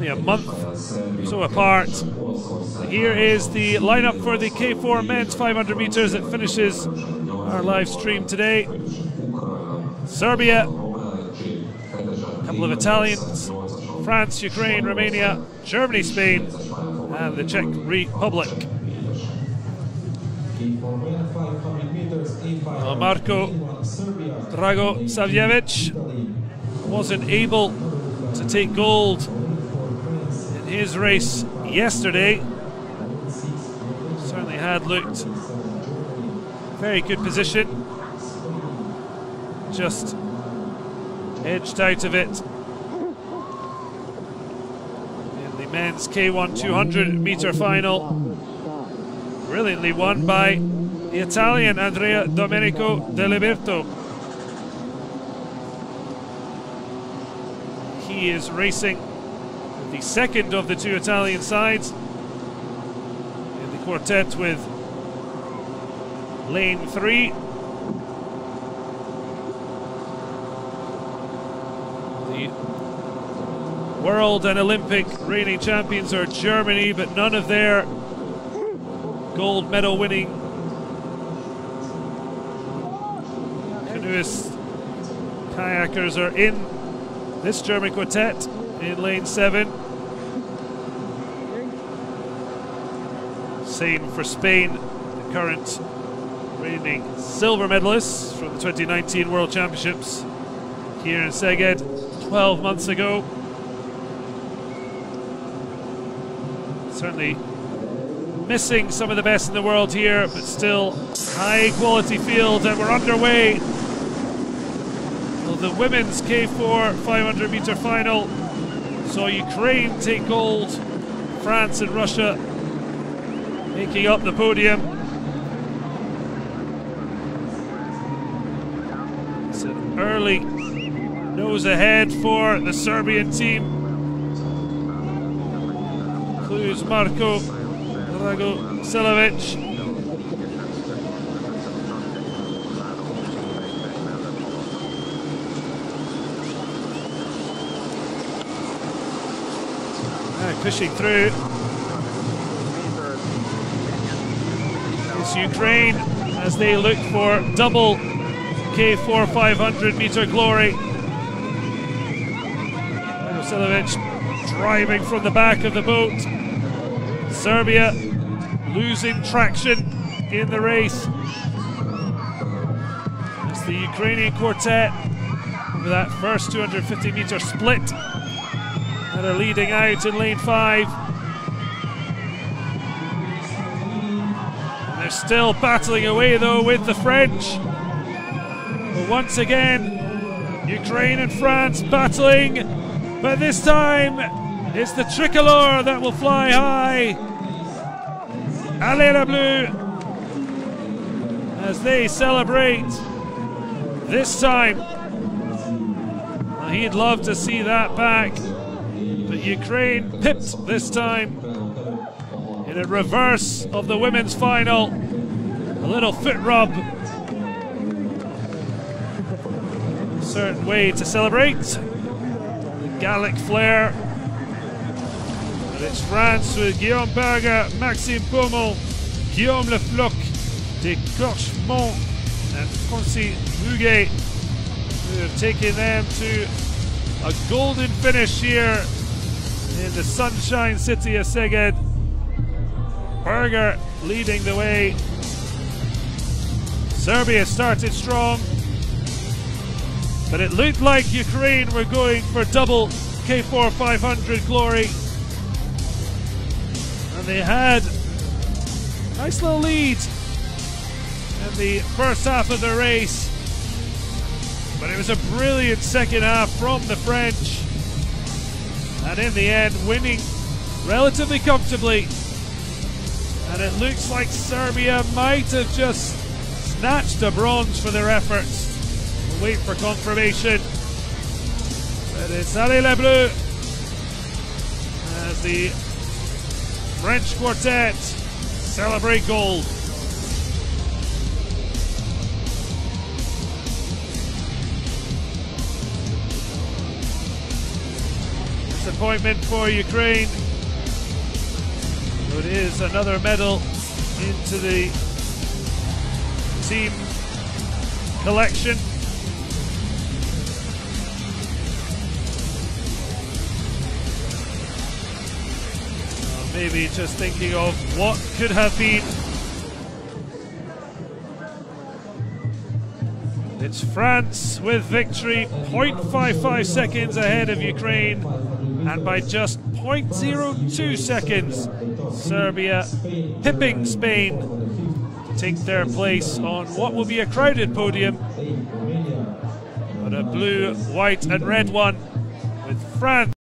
only a month or so apart. Here is the lineup for the K4 men's 500 meters that finishes our live stream today. Serbia, a couple of Italians, France, Ukraine, Romania, Germany, Spain, and the Czech Republic. Marko Dragosavljevic wasn't able to take gold in his race yesterday. Certainly had looked very good position, just edged out of it in the men's K1 200 meter final, brilliantly won by the Italian Andrea Domenico De Liberto. He is racing the second of the two Italian sides in the quartet with lane 3. The world and Olympic reigning champions are Germany, but none of their gold medal winning canoeists, kayakers are in this German quartet in lane 7. Same for Spain, the current reigning silver medalists from the 2019 World Championships here in Szeged 12 months ago. Certainly missing some of the best in the world here, but still high quality field, and we're underway. Well, the women's K4 500 meter final saw Ukraine take gold, France and Russia making up the podium. It's an early nose ahead for the Serbian team. Includes Marko Dragosavljevic. Pushing through. It's Ukraine as they look for double K4 500 meter glory. Dragosavljevic driving from the back of the boat. Serbia losing traction in the race. It's the Ukrainian quartet with that first 250 meter split that are leading out in lane 5. And they're still battling away though with the French. But once again, Ukraine and France battling, but this time it's the tricolor that will fly high. Allez les Bleus, as they celebrate this time. Well, he'd love to see that back. But Ukraine pipped this time in a reverse of the women's final. A little foot rub. A certain way to celebrate. The Gallic flair. But it's France with Guillaume Berger, Maxime Baumel, Guillaume Lefloc, de Clochemont and Francis Muguet, who have taken them to a golden finish here in the sunshine city of Szeged. Berger leading the way. Serbia started strong, but it looked like Ukraine were going for double K4 500 glory, and they had a nice little lead in the first half of the race, but it was a brilliant second half from the French. And in the end, winning relatively comfortably. And it looks like Serbia might have just snatched a bronze for their efforts. We'll wait for confirmation. But it's Allez les Bleus as the French quartet celebrate gold. disappointment for Ukraine. So it is another medal into the team collection. Maybe just thinking of what could have been. It's France with victory, 0.55 seconds ahead of Ukraine, and by just 0.02 seconds, Serbia pipping Spain to take their place on what will be a crowded podium, but a blue, white and red one with France